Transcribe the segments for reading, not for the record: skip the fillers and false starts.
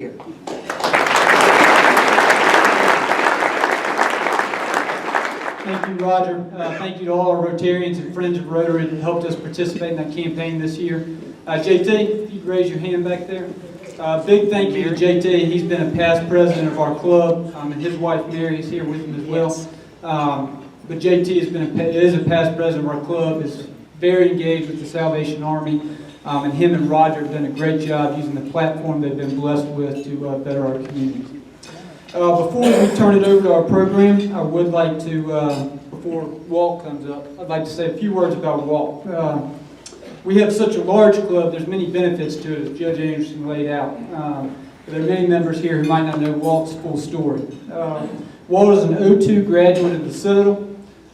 Here. Thank you, Roger. Thank you to all our Rotarians and Friends of Rotary that helped us participate in that campaign this year. JT, if you'd raise your hand back there. Big thank you to JT. He's been a past president of our club, and his wife Mary is here with him as well. Yes. But JT is a past president of our club, is very engaged with the Salvation Army, and him and Roger have done a great job using the platform they've been blessed with to better our communities. Before we turn it over to our program, I would like to, before Walt comes up, I'd like to say a few words about Walt. We have such a large club, there's many benefits to it, as Judge Anderson laid out. There are many members here who might not know Walt's full story. Walt is an '02 graduate of the Citadel.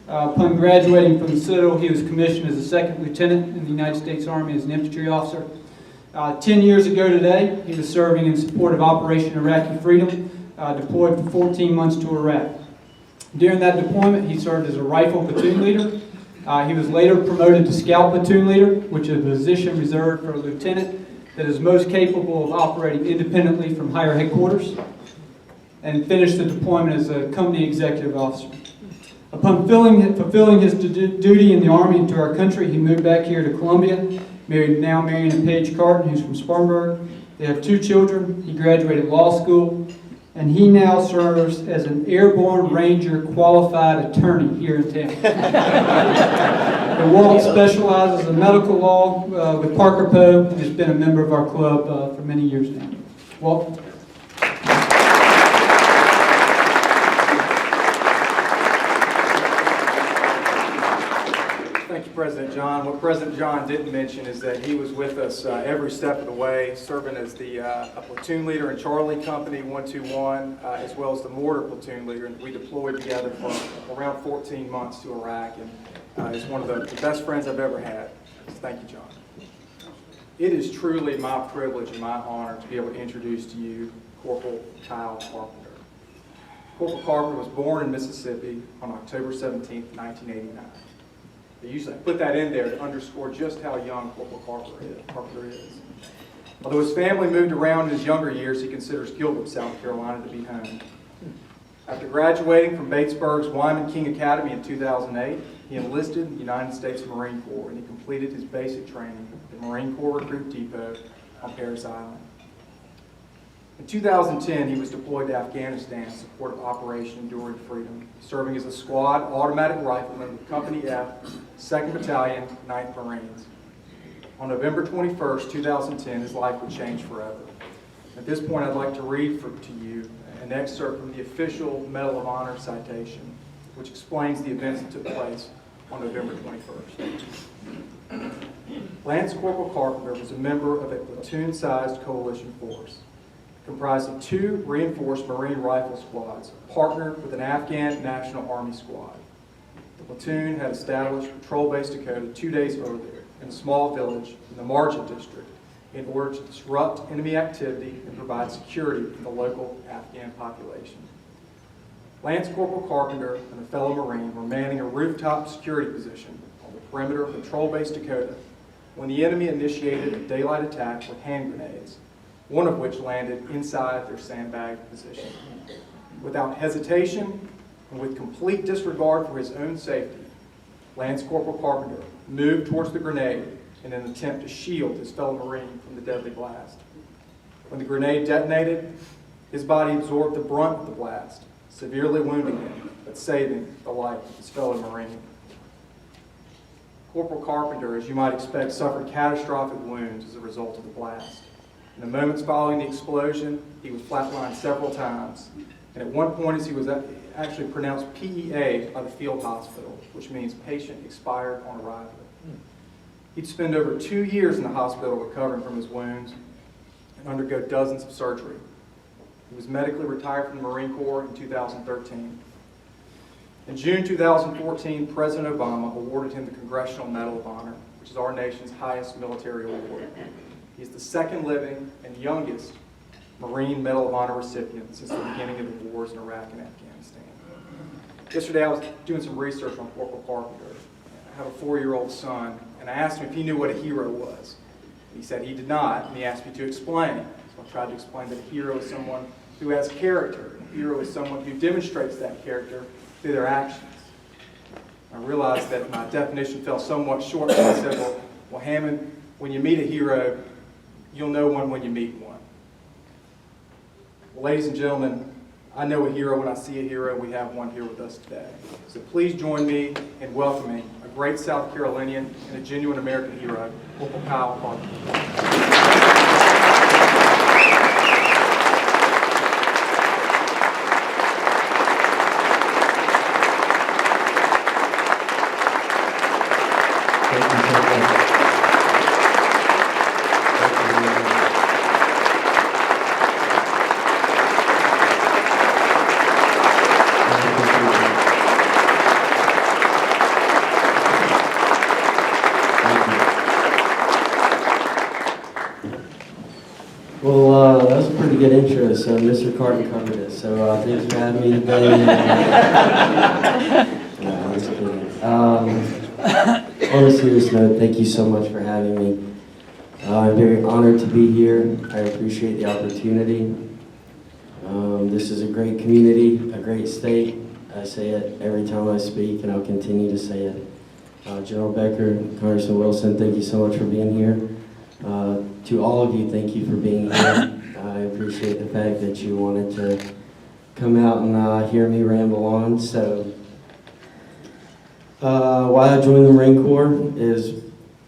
Upon graduating from the Citadel, he was commissioned as a second lieutenant in the United States Army as an infantry officer. 10 years ago today, he was serving in support of Operation Iraqi Freedom, deployed for 14 months to Iraq. During that deployment, he served as a rifle platoon leader. He was later promoted to scout platoon leader, which is a position reserved for a lieutenant that is most capable of operating independently from higher headquarters, and finished the deployment as a company executive officer. Upon fulfilling his duty in the Army and to our country, he moved back here to Columbia, now marrying a Paige Carton, who's from Spartanburg. They have 2 children. He graduated law school, and he now serves as an airborne ranger qualified attorney here in town. And Walt specializes in medical law with Parker Poe, and has been a member of our club for many years now. Walt? Thank you, President John. What President John didn't mention is that he was with us every step of the way, serving as the a platoon leader in Charlie Company 121, as well as the mortar platoon leader. And we deployed together for around 14 months to Iraq, and he's one of the best friends I've ever had. So thank you, John. It is truly my privilege and my honor to be able to introduce to you Corporal Kyle Carpenter. Corporal Carpenter was born in Mississippi on October 17, 1989. I usually put that in there to underscore just how young Corporal Carpenter is. Although his family moved around in his younger years, he considers Gilbert, South Carolina to be home. After graduating from Batesburg's Wyman King Academy in 2008, he enlisted in the United States Marine Corps, and he completed his basic training at the Marine Corps Recruit Depot on Parris Island. In 2010, he was deployed to Afghanistan in support of Operation Enduring Freedom, serving as a squad automatic rifleman with Company F, 2nd Battalion, 9th Marines. On November 21st, 2010, his life would change forever. At this point, I'd like to read to you an excerpt from the official Medal of Honor citation, which explains the events that took place on November 21st. Lance Corporal Carpenter was a member of a platoon-sized coalition force, comprised of 2 reinforced Marine rifle squads, partnered with an Afghan National Army squad. The platoon had established Patrol Base Dakota 2 days earlier in a small village in the Margin District in order to disrupt enemy activity and provide security for the local Afghan population. Lance Corporal Carpenter and a fellow Marine were manning a rooftop security position on the perimeter of Patrol Base Dakota when the enemy initiated a daylight attack with hand grenades, one of which landed inside their sandbag position. Without hesitation and with complete disregard for his own safety, Lance Corporal Carpenter moved towards the grenade in an attempt to shield his fellow Marine from the deadly blast. When the grenade detonated, his body absorbed the brunt of the blast, severely wounding him, but saving the life of his fellow Marine. Corporal Carpenter, as you might expect, suffered catastrophic wounds as a result of the blast. In the moments following the explosion, he was flatlined several times, and at one point he was actually pronounced PEA by the field hospital, which means patient expired on arrival. He'd spend over 2 years in the hospital recovering from his wounds and undergo dozens of surgery. He was medically retired from the Marine Corps in 2013. In June 2014, President Obama awarded him the Congressional Medal of Honor, which is our nation's highest military award. He's the 2nd living and youngest Marine Medal of Honor recipient since the beginning of the wars in Iraq and Afghanistan. Yesterday I was doing some research on Corporal Carpenter. I have a 4-year-old son, and I asked him if he knew what a hero was. He said he did not, and he asked me to explain. I've tried to explain that a hero is someone who has character. A hero is someone who demonstrates that character through their actions. I realized that my definition fell somewhat short, so I said, well, Hammond, when you meet a hero, you'll know one when you meet one. Well, ladies and gentlemen, I know a hero when I see a hero. We have one here with us today. So please join me in welcoming a great South Carolinian and a genuine American hero, Corporal Kyle Carpenter. Well, that was a pretty good intro, so Mr. Carton covered it, so thanks for having me today. No, I'm just kidding. On a serious note, thank you so much for having me. I'm very honored to be here. I appreciate the opportunity. This is a great community, a great state. I say it every time I speak, and I'll continue to say it. General Becker, Congressman Wilson, thank you so much for being here. To all of you, thank you for being here. I appreciate the fact that you wanted to come out and hear me ramble on. So, why I joined the Marine Corps is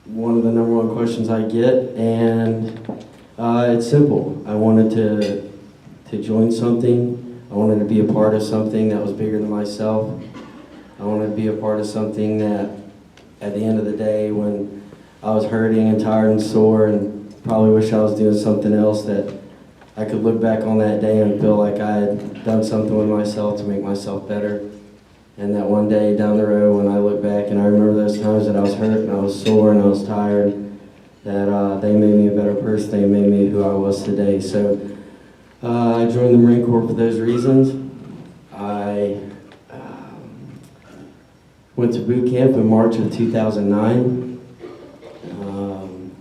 one of the #1 questions I get, and it's simple. I wanted to join something. I wanted to be a part of something that was bigger than myself. I wanted to be a part of something that, at the end of the day, when I was hurting and tired and sore and probably wish I was doing something else, that I could look back on that day and feel like I had done something with myself to make myself better. And that one day down the road when I look back and I remember those times that I was hurt and I was sore and I was tired, that they made me a better person, they made me who I was today. So I joined the Marine Corps for those reasons. I went to boot camp in March of 2009.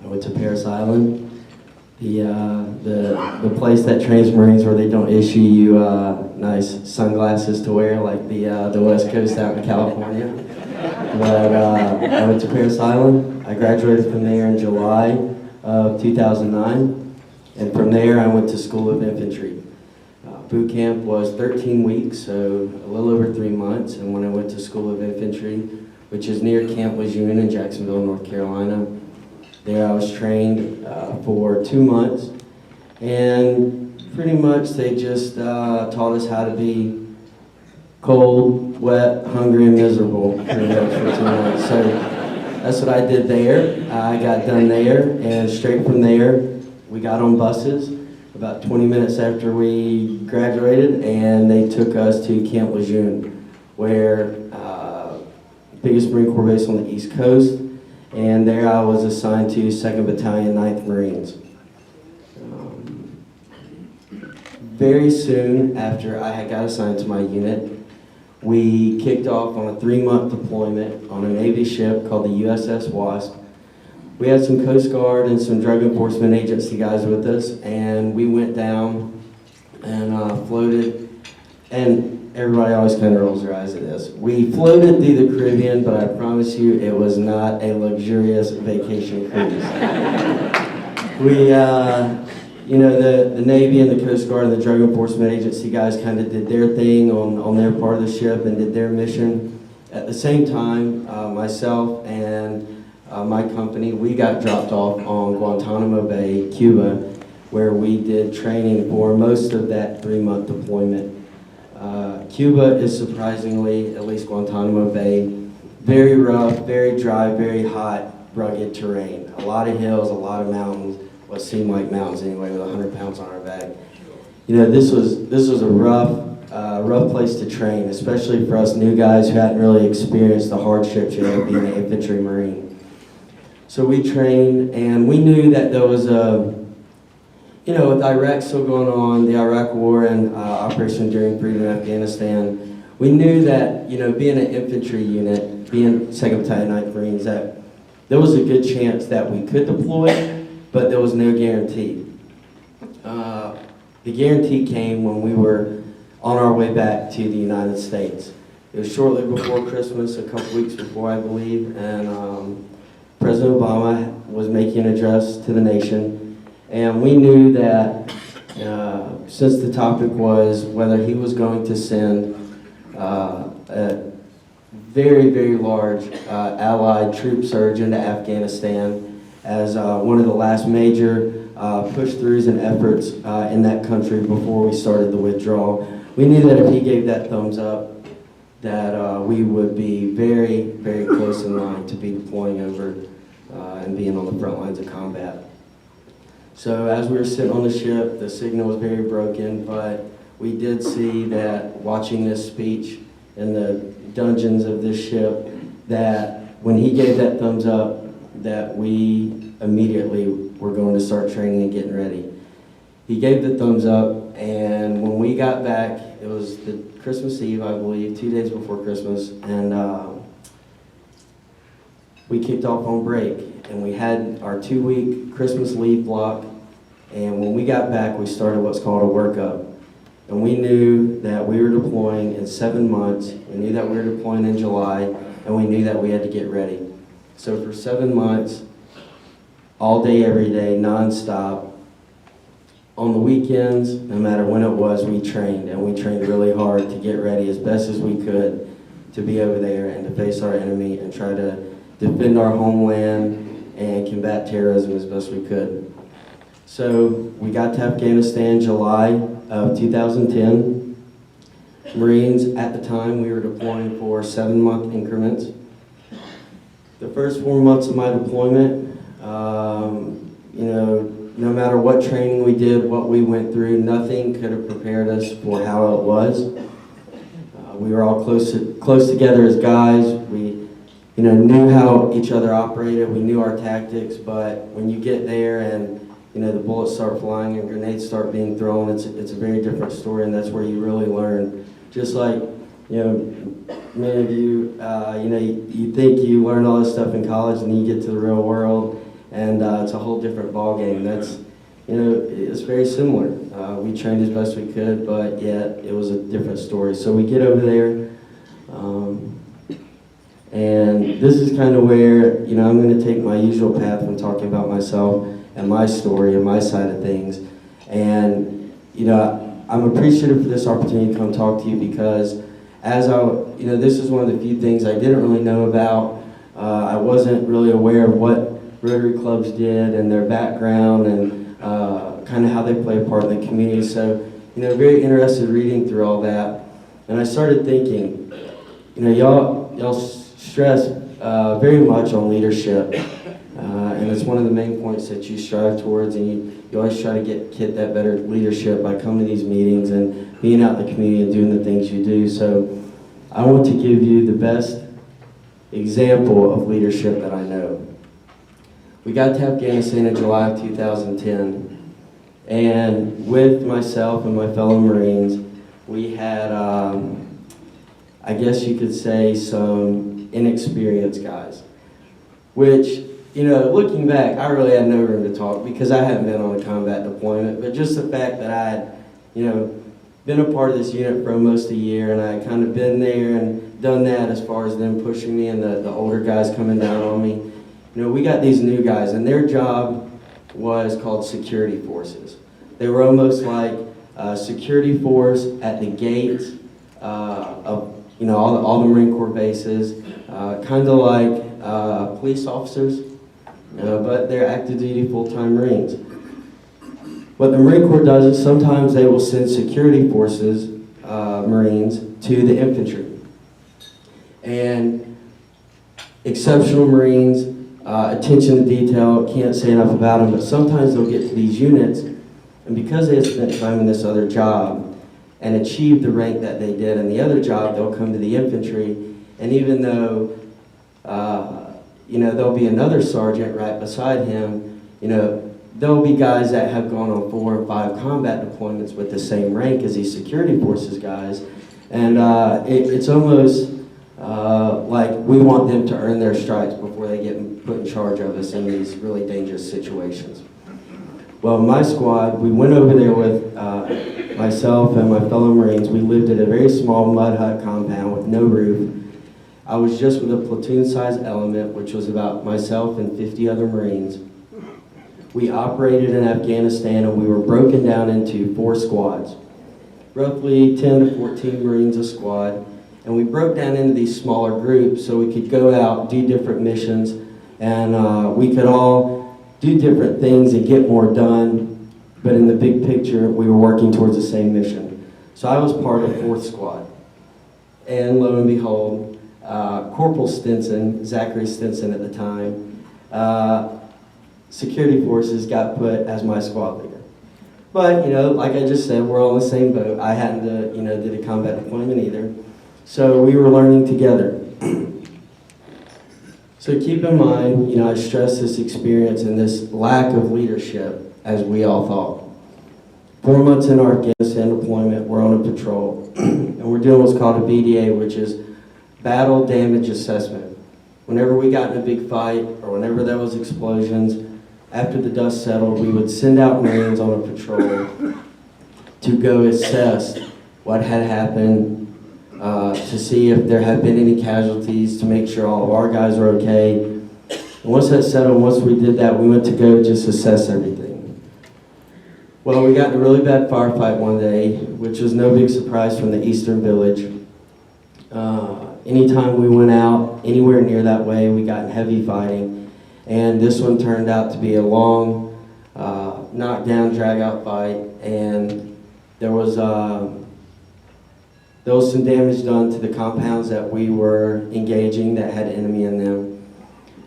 I went to Paris Island, the place that trains Marines where they don't issue you nice sunglasses to wear like the West Coast out in California. But I went to Paris Island. I graduated from there in July of 2009, and from there I went to School of Infantry. Boot camp was 13 weeks, so a little over 3 months, and when I went to School of Infantry, which is near Camp Lejeune in Jacksonville, North Carolina, there I was trained for 2 months, and pretty much they just taught us how to be cold, wet, hungry, and miserable pretty much for 2 months. So that's what I did there. I got done there, and straight from there, we got on buses about 20 minutes after we graduated, and they took us to Camp Lejeune, where biggest Marine Corps base on the East Coast, and there I was assigned to 2nd Battalion, 9th Marines. Very soon after I had got assigned to my unit, we kicked off on a 3-month deployment on a Navy ship called the USS Wasp. We had some Coast Guard and some Drug Enforcement Agency guys with us, and we went down and floated, and everybody always kind of rolls their eyes at this. We floated through the Caribbean, but I promise you it was not a luxurious vacation cruise. We, the Navy and the Coast Guard and the Drug Enforcement Agency guys kind of did their thing on their part of the ship and did their mission. At the same time, myself and my company, we got dropped off on Guantanamo Bay, Cuba, where we did training for most of that 3-month deployment. Cuba is surprisingly, at least Guantanamo Bay, very rough, very dry, very hot, rugged terrain. A lot of hills, a lot of mountains, what seemed like mountains anyway, with 100 pounds on our back. You know, this was a rough place to train, especially for us new guys who hadn't really experienced the hardships of being an infantry Marine. So we trained, and we knew that there was with Iraq still going on, the Iraq War and Operation Enduring Freedom in Afghanistan, we knew that, being an infantry unit, being 2nd Battalion, 9th Marines, that there was a good chance that we could deploy, but there was no guarantee. the guarantee came when we were on our way back to the United States. It was shortly before Christmas, a couple weeks before, I believe, and President Obama was making an address to the nation, and we knew that since the topic was whether he was going to send a very, very large Allied troop surge into Afghanistan as one of the last major push-throughs and efforts in that country before we started the withdrawal. We knew that if he gave that thumbs up, that we would be very, very close in line to be deploying over and being on the front lines of combat. So as we were sitting on the ship, the signal was very broken, but we did see that watching this speech in the dungeons of this ship, that when he gave that thumbs up, that we immediately were going to start training and getting ready. He gave the thumbs up, and when we got back, it was the Christmas Eve, I believe, 2 days before Christmas, and we kicked off on break, and we had our 2-week Christmas leave block, and when we got back, we started what's called a workup. And we knew that we were deploying in 7 months, we knew that we were deploying in July, and we knew that we had to get ready. So for 7 months, all day, every day, nonstop, on the weekends, no matter when it was, we trained, and we trained really hard to get ready as best as we could to be over there and to face our enemy and try to defend our homeland and combat terrorism as best we could. So we got to Afghanistan July of 2010. Marines at the time, we were deploying for 7-month increments. The first 4 months of my deployment, no matter what training we did, what we went through, nothing could have prepared us for how it was. We were all close together as guys. We knew how each other operated. We knew our tactics, but when you get there and the bullets start flying and grenades start being thrown, it's a very different story, and that's where you really learn. Just like, many of you, you think you learn all this stuff in college, and then you get to the real world, and it's a whole different ballgame. That's, it's very similar. We trained as best we could, but yet it was a different story. So we get over there, and this is kind of where, I'm going to take my usual path when talking about myself and my story and my side of things. And, I'm appreciative for this opportunity to come talk to you because this is one of the few things I didn't really know about. I wasn't really aware of what Rotary clubs did and their background and kind of how they play a part in the community. So, very interested reading through all that. And I started thinking, y'all stress very much on leadership. And it's one of the main points that you strive towards, and you always try to get that better leadership by coming to these meetings and being out in the community and doing the things you do. So I want to give you the best example of leadership that I know. We got to Afghanistan in July of 2010, and with myself and my fellow Marines, we had, I guess you could say, some inexperienced guys, which, looking back, I really had no room to talk because I hadn't been on a combat deployment, but just the fact that I had, been a part of this unit for almost a year, and I had kind of been there and done that as far as them pushing me and the older guys coming down on me. We got these new guys, and their job was called security forces. They were almost like a security force at the gates of, all the Marine Corps bases, kind of like police officers, but they're active duty full-time Marines. What the Marine Corps does is sometimes they will send security forces, Marines, to the infantry. And exceptional Marines, attention to detail, can't say enough about them, but sometimes they'll get to these units, and because they have spent time in this other job and achieved the rank that they did in the other job, they'll come to the infantry, and even though, there'll be another sergeant right beside him, there'll be guys that have gone on 4 or 5 combat deployments with the same rank as these security forces guys, and it's almost like we want them to earn their stripes before they get put in charge of us in these really dangerous situations. Well, my squad, we went over there with myself and my fellow Marines. We lived at a very small mud hut compound with no roof. I was just with a platoon-sized element, which was about myself and 50 other Marines. We operated in Afghanistan, and we were broken down into 4 squads, roughly 10 to 14 Marines a squad. And we broke down into these smaller groups so we could go out, do different missions, and we could all do different things and get more done. But in the big picture, we were working towards the same mission. So I was part of 4th Squad. And lo and behold, Corporal Stinson, Zachary Stinson at the time, security forces got put as my squad leader. But, like I just said, we're all in the same boat. I hadn't, did a combat deployment either. So we were learning together. So keep in mind, I stress this experience and this lack of leadership as we all thought. 4 months in our Afghanistan deployment, we're on a patrol, and we're doing what's called a BDA, which is Battle Damage Assessment. Whenever we got in a big fight or whenever there was explosions, after the dust settled, we would send out Marines on a patrol to go assess what had happened, to see if there had been any casualties, to make sure all of our guys are okay. And once that settled, once we did that, we went to go just assess everything. Well, we got in a really bad firefight one day, which was no big surprise from the Eastern Village. Anytime we went out anywhere near that way, we got in heavy fighting. And this one turned out to be a long, knockdown, drag-out fight. And there was some damage done to the compounds that we were engaging that had enemy in them.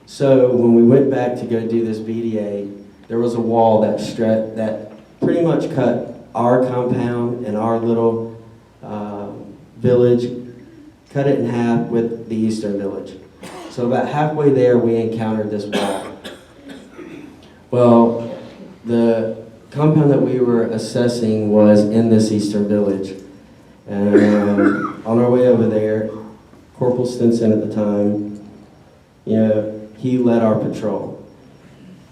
So when we went back to go do this BDA, there was a wall that pretty much cut our compound and our little village, cut it in half with the Eastern Village. So about halfway there, we encountered this wall. Well, the compound that we were assessing was in this Eastern Village. And on our way over there, Corporal Stinson at the time, he led our patrol.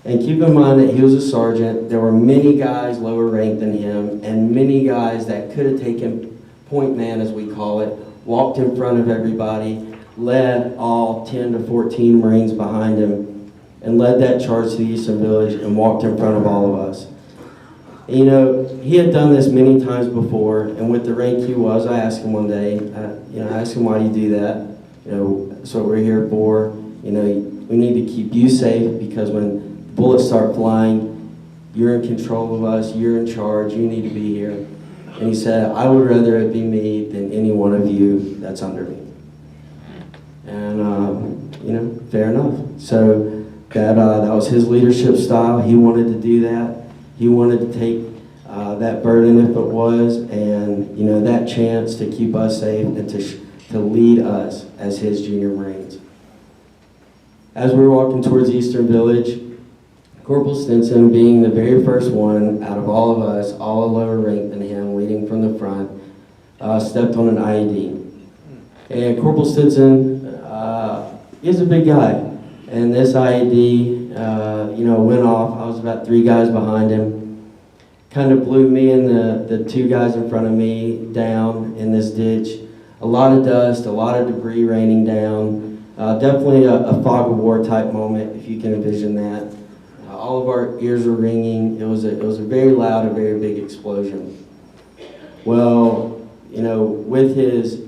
And keep in mind that he was a sergeant. There were many guys lower ranked than him, and many guys that could have taken point man, as we call it, walked in front of everybody, led all 10 to 14 Marines behind him, and led that charge to the Eastern Village and walked in front of all of us. And, he had done this many times before, and with the rank he was, I asked him one day, I asked him, why do you do that? That's what we're here for. We need to keep you safe, because when bullets start flying, you're in control of us, you're in charge, you need to be here. And he said, I would rather it be me than any one of you that's under me. And, fair enough. So that was his leadership style. He wanted to do that. He wanted to take that burden if it was, and, that chance to keep us safe and to lead us as his junior Marines. As we were walking towards Eastern Village, Corporal Stinson, being the very first one out of all of us, all a lower rank than him, leading from the front, stepped on an IED. And Corporal Stinson, he's a big guy. And this IED, went off. I was about 3 guys behind him. Kind of blew me and the 2 guys in front of me down in this ditch. A lot of dust, a lot of debris raining down. Definitely a fog of war type moment, if you can envision that. All of our ears were ringing. It was a very loud, a very big explosion. Well, with his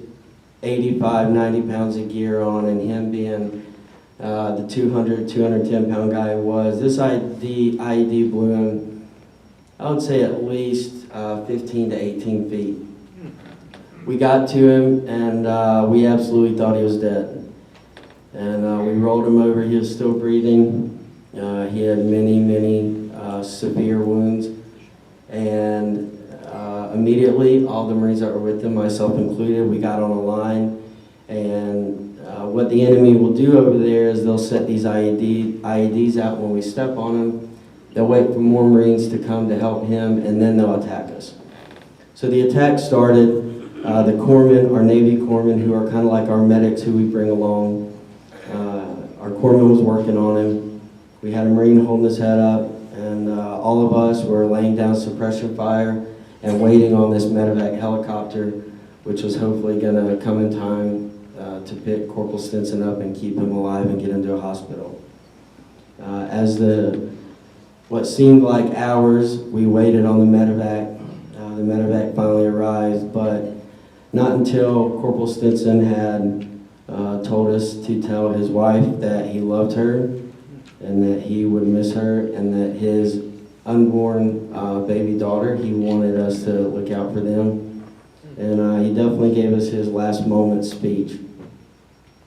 85, 90 pounds of gear on, and him being the 200, 210-pound guy he was, this IED blew him, I would say at least 15 to 18 feet. We got to him, and we absolutely thought he was dead. And we rolled him over. He was still breathing. He had many severe wounds. And immediately, all the Marines that were with him, myself included, we got on a line. And what the enemy will do over there is they'll set these IEDs out when we step on them. They'll wait for more Marines to come to help him, and then they'll attack us. So the attack started. The corpsmen, our Navy corpsmen, who are kind of like our medics who we bring along, our corpsman was working on him. We had a Marine holding his head up, and and all of us were laying down suppression fire and waiting on this medevac helicopter, which was hopefully going to come in time to pick Corporal Stinson up and keep him alive and get him to a hospital. As what seemed like hours, we waited on the medevac. The medevac finally arrived, but not until Corporal Stinson had told us to tell his wife that he loved her and that he would miss her and that his unborn baby daughter, he wanted us to look out for them. And he definitely gave us his last moment speech.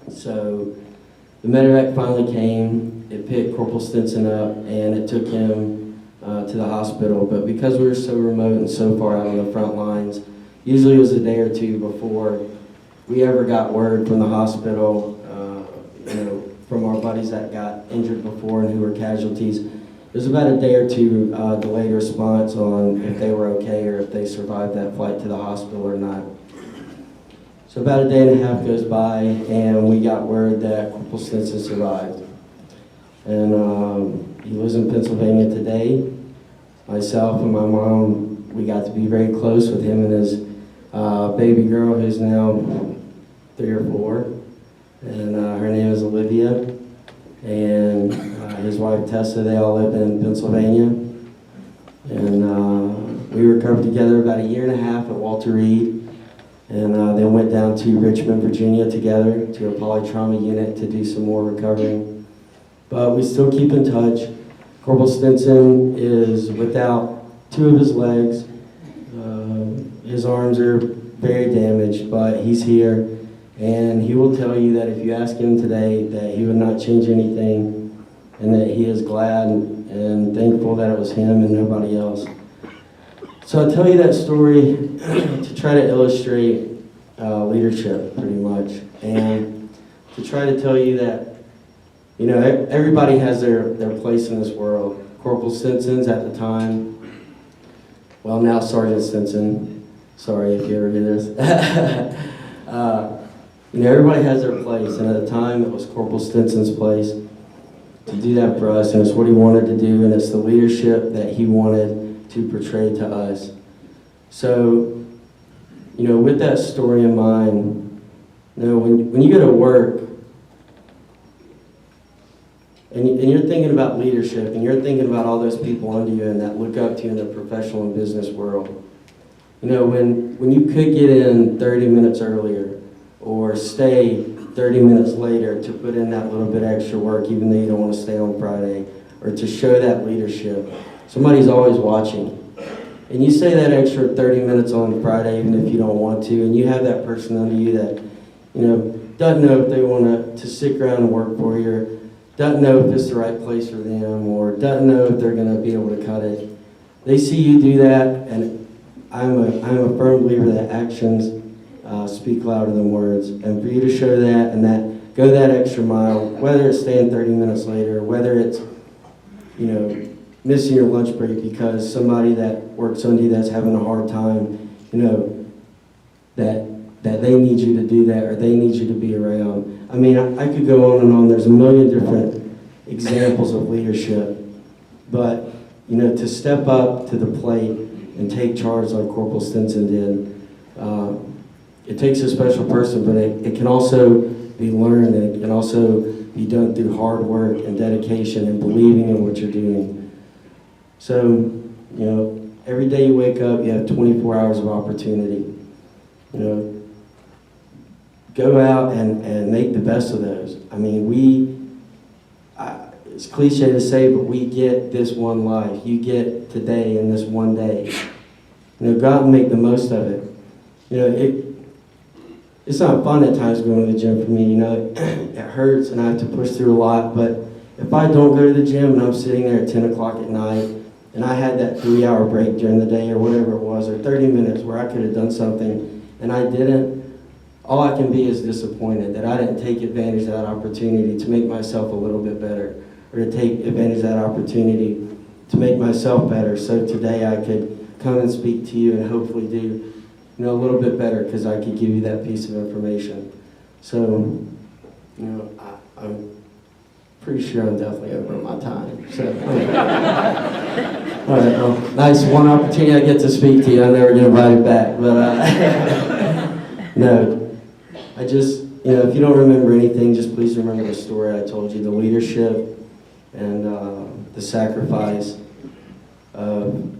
So the medevac finally came, it picked Corporal Stinson up, and it took him to the hospital. But because we were so remote and so far out on the front lines, usually it was a day or two before we ever got word from the hospital, from our buddies that got injured before and who were casualties. It was about a day or two delayed response on if they were okay or if they survived that flight to the hospital or not. So about a day and a half goes by, and we got word that Corporal Stinson survived. And he lives in Pennsylvania today. Myself and my mom, we got to be very close with him and his baby girl, who's now 3 or 4. And her name is Olivia. And his wife Tessa, they all live in Pennsylvania. And we recovered together about 1.5 years at Walter Reed. And then went down to Richmond, Virginia together to a polytrauma unit to do some more recovering. But we still keep in touch. Corporal Stinson is without 2 of his legs. His arms are very damaged, but he's here. And he will tell you that if you ask him today that he would not change anything and that he is glad and thankful that it was him and nobody else. So I tell you that story to try to illustrate leadership pretty much, and to try to tell you that, everybody has their place in this world. Corporal Stinson's at the time, well now Sergeant Stinson, sorry if you ever hear this. Everybody has their place, and at the time it was Corporal Stinson's place to do that for us, and it's what he wanted to do, and it's the leadership that he wanted to portray to us. So, with that story in mind, when you go to work, and you're thinking about leadership, and you're thinking about all those people under you and that look up to you in the professional and business world, when you could get in 30 minutes earlier, or stay 30 minutes later to put in that little bit extra work, even though you don't want to stay on Friday, or to show that leadership. Somebody's always watching. And you say that extra 30 minutes on Friday, even if you don't want to, and you have that person under you that, doesn't know if they want to stick around and work for you, or doesn't know if it's the right place for them, or doesn't know if they're going to be able to cut it. They see you do that, and I'm a firm believer that actions speak louder than words. And for you to show that and that go that extra mile, whether it's staying 30 minutes later, whether it's, missing your lunch break because somebody that works under you that's having a hard time, that they need you to do that or they need you to be around. I mean, I could go on and on. There's a million different examples of leadership. But, to step up to the plate and take charge like Corporal Stinson did, it takes a special person, but it can also be learned, and it can also be done through hard work and dedication and believing in what you're doing. So, every day you wake up, you have 24 hours of opportunity. Go out and make the best of those. I mean, it's cliche to say, but we get this one life. You get today in this one day. Go out and make the most of it. It's not fun at times going to the gym for me, it hurts and I have to push through a lot, but if I don't go to the gym and I'm sitting there at 10 o'clock at night and I had that 3-hour break during the day or whatever it was, or 30 minutes where I could have done something and I didn't, all I can be is disappointed that I didn't take advantage of that opportunity to make myself a little bit better, or to take advantage of that opportunity to make myself better, so today I could come and speak to you and hopefully do a little bit better because I could give you that piece of information. So, pretty sure I'm definitely over my time. So, all right, well, nice one opportunity I get to speak to you. I'm never going to invite it back, but no, I just, if you don't remember anything, just please remember the story I told you, the leadership and the sacrifice of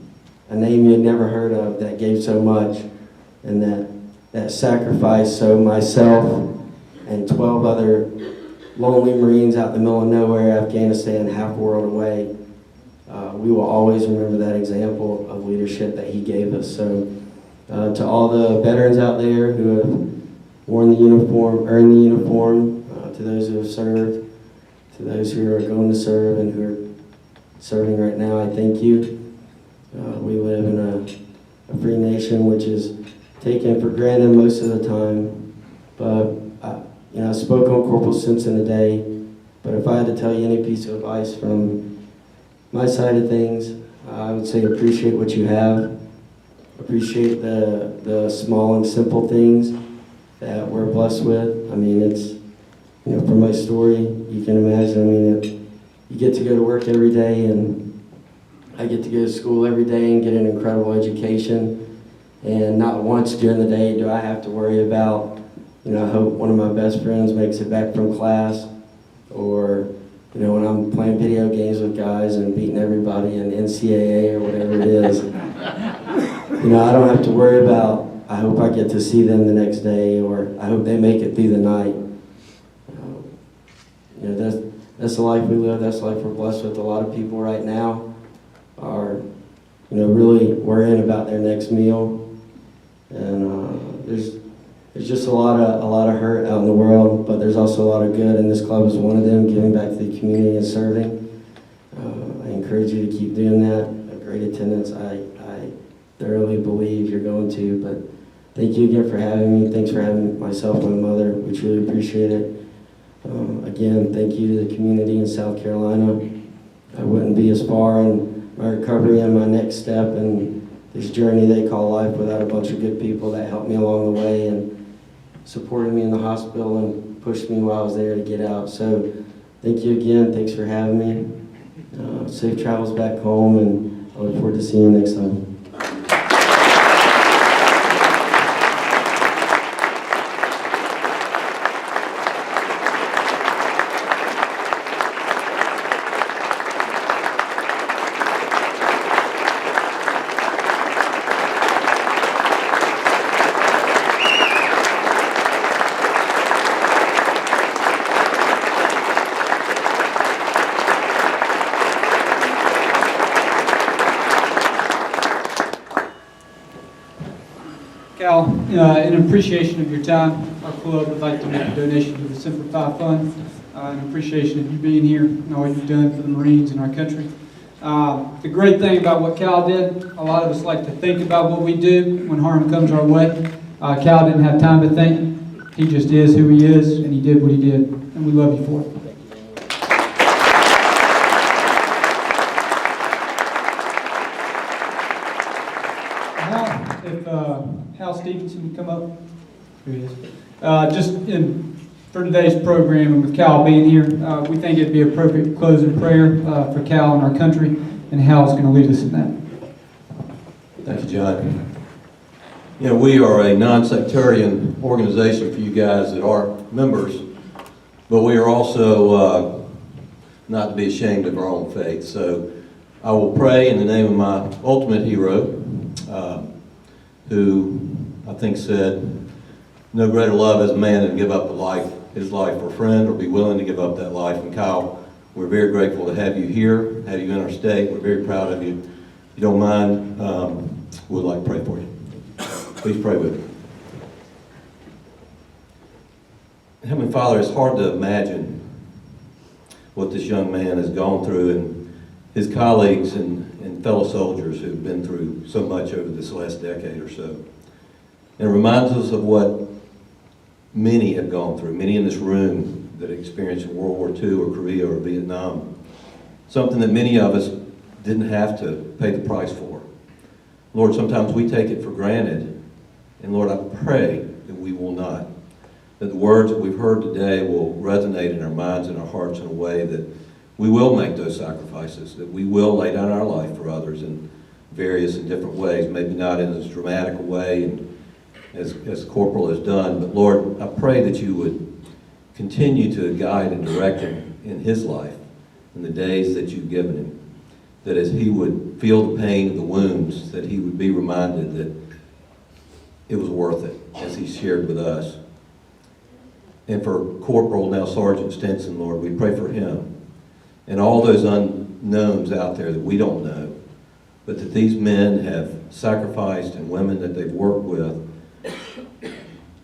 a name you'd never heard of that gave so much, and that sacrifice so myself and 12 other lonely Marines out in the middle of nowhere, Afghanistan, half a world away, we will always remember that example of leadership that he gave us. So to all the veterans out there who have worn the uniform, earned the uniform, to those who have served, to those who are going to serve and who are serving right now, I thank you. We live in a free nation, which is taken for granted most of the time, but I spoke on Corporal Simpson today, but if I had to tell you any piece of advice from my side of things, I would say appreciate what you have. Appreciate the small and simple things that we're blessed with. I mean, it's, from my story, you can imagine, you get to go to work every day, and I get to go to school every day and get an incredible education, and not once during the day do I have to worry about, I hope one of my best friends makes it back from class, or, when I'm playing video games with guys and beating everybody in NCAA or whatever it is. I don't have to worry about, I hope I get to see them the next day, or I hope they make it through the night. That's the life we live, that's the life we're blessed with. A lot of people right now are, really worrying about their next meal. And there's just a lot of hurt out in the world, but there's also a lot of good, and this club is one of them, giving back to the community and serving. I encourage you to keep doing that. A great attendance, I thoroughly believe you're going to, but thank you again for having me. Thanks for having myself and my mother. We truly appreciate it. Again, thank you to the community in South Carolina. I wouldn't be as far in my recovery and my next step and this journey they call life without a bunch of good people that helped me along the way and supported me in the hospital and pushed me while I was there to get out. So thank you again. Thanks for having me. Safe travels back home, and I look forward to seeing you next time. Cal, in appreciation of your time, our club would like to make a donation to the Simplify Fund, in appreciation of you being here and all you've done for the Marines in our country. The great thing about what Cal did, a lot of us like to think about what we do when harm comes our way. Cal didn't have time to think. He just is who he is, and he did what he did, and we love you for it. If Hal Stevenson would come up. Here he is. For today's program and with Cal being here, we think it'd be appropriate closing prayer for Cal and our country, and Hal's going to lead us in that. Thank you, John. We are a non-sectarian organization for you guys that are members, but we are also not to be ashamed of our own faith. So I will pray in the name of my ultimate hero, who I think said, no greater love as a man than to give up his life for a friend, or be willing to give up that life. And Kyle, we're very grateful to have you here, have you in our state. We're very proud of you. If you don't mind, we'd like to pray for you. Please pray with me. Heavenly Father, it's hard to imagine what this young man has gone through, and his colleagues and fellow soldiers who've been through so much over this last decade or so. And it reminds us of what many have gone through, many in this room that experienced World War II or Korea or Vietnam, something that many of us didn't have to pay the price for. Lord, sometimes we take it for granted, and Lord, I pray that we will not. that the words that we've heard today will resonate in our minds and our hearts in a way that we will make those sacrifices, that we will lay down our life for others in various and different ways, maybe not in as dramatic a way and as Corporal has done, but Lord, I pray that you would continue to guide and direct him in his life, in the days that you've given him, that as he would feel the pain of the wounds, that he would be reminded that it was worth it, as he shared with us. And for Corporal, now Sergeant Stinson, Lord, we pray for him and all those unknowns out there that we don't know, but that these men have sacrificed and women that they've worked with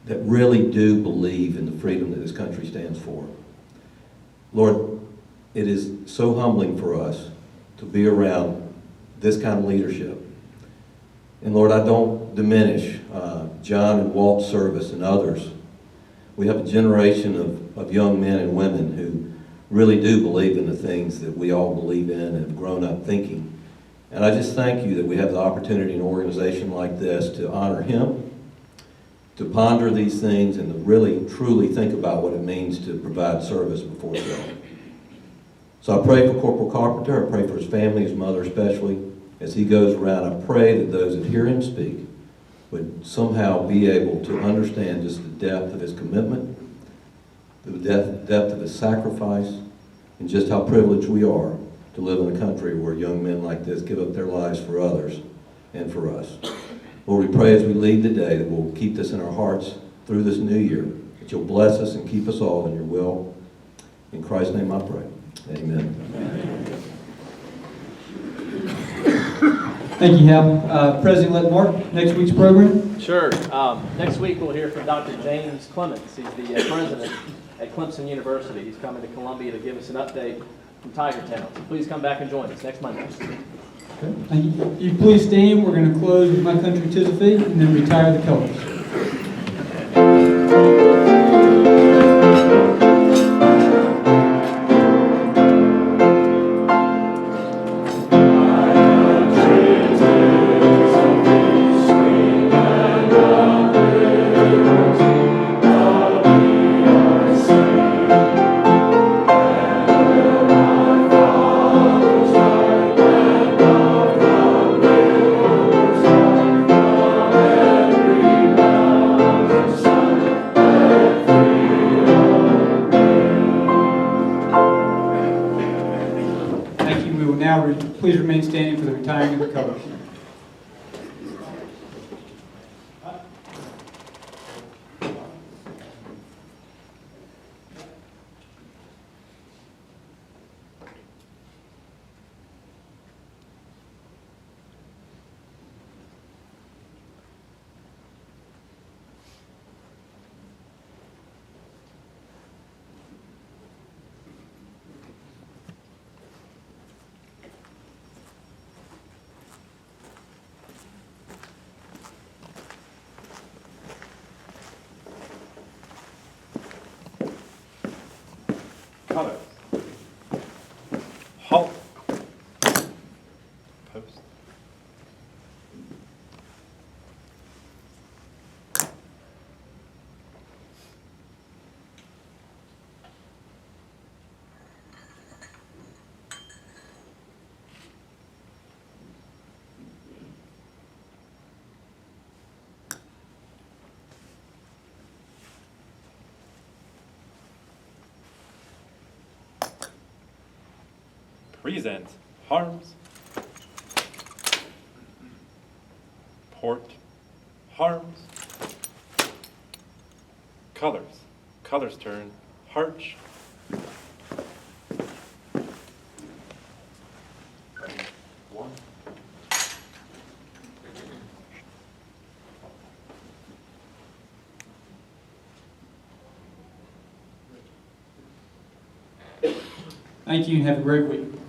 that really do believe in the freedom that this country stands for. Lord, it is so humbling for us to be around this kind of leadership. And Lord, I don't diminish John and Walt's service and others. We have a generation of young men and women who really do believe in the things that we all believe in and have grown up thinking. And I just thank you that we have the opportunity in an organization like this to honor him, to ponder these things, and to really, truly think about what it means to provide service before God. So I pray for Corporal Carpenter. I pray for his family, his mother especially. As he goes around, I pray that those that hear him speak would somehow be able to understand just the depth of his commitment, the depth of his sacrifice, and just how privileged we are to live in a country where young men like this give up their lives for others and for us. Lord, we pray as we leave today that we'll keep this in our hearts through this new year, that you'll bless us and keep us all in your will. In Christ's name I pray. Amen. Thank you, Hal. President-elect Mark, next week's program? Sure. Next week we'll hear from Dr. James Clements. He's the president at Clemson University. He's coming to Columbia to give us an update from Tiger Town. So please come back and join us next Monday. Okay. Thank you. You please stand. We're going to close with My Country 'Tis of Thee and then retire the colors. Please remain standing for the retiring of the colors. Color. Halt. Post. Present harms. Port harms. Colors. Colors turn. Harch. One. Thank you and have a great week.